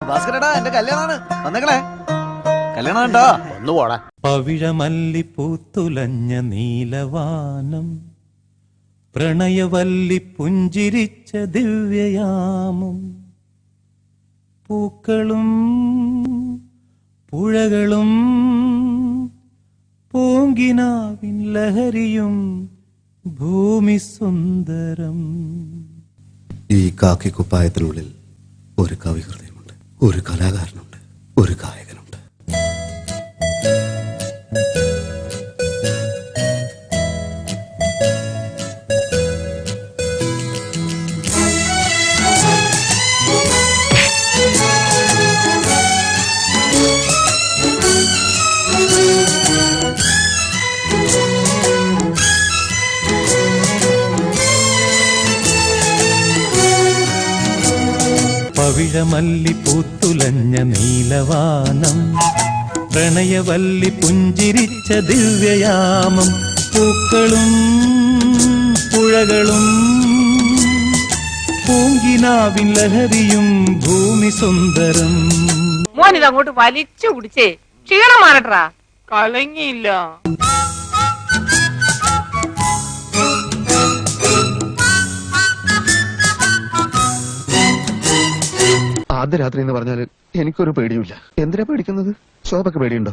ഭാസ്കരടാ, എന്റെ കല്യാണാണ്, വന്നേക്കളെ. കല്യാണം കേട്ടോ, ഒന്ന് പോടാ. പവിഴമല്ലി പൂത്തുലഞ്ഞ നീലവാനം, പ്രണയവല്ലി പുഞ്ചിരിച്ച ദിവ്യയാമം, പൂക്കളും പുഴകളും പൂങ്കിനാവിൻ ലഹരിയും ഭൂമി സുന്ദരം. ഈ കാക്കി കുപ്പായത്തിനുള്ളിൽ ഒരു കവിഹൃദയമുണ്ട്, ഒരു കലാകാരനുണ്ട്, ഒരു ഗായകനുണ്ട്. പവിഴമല്ലി പൂത്തുലഞ്ഞ നീലവാനം, പ്രണയവല്ലി പുഞ്ചിരിച്ച ദിവ്യയാമം, പൂക്കളും പുഴകളും പൂങ്കിനാവിൻ ലഹരിയും ഭൂമി സുന്ദരം. മോനിതങ്ങോട്ട് വലിച്ചു കുടിച്ചേ, ക്ഷീണം മാറട്ടാ. കലങ്ങിയില്ല. ആദ്യ രാത്രി എന്ന് പറഞ്ഞാൽ എനിക്കൊരു പേടിയുമില്ല. എന്തിനാ പേടിക്കുന്നത്? ശോഭക്ക് പേടിയുണ്ടോ?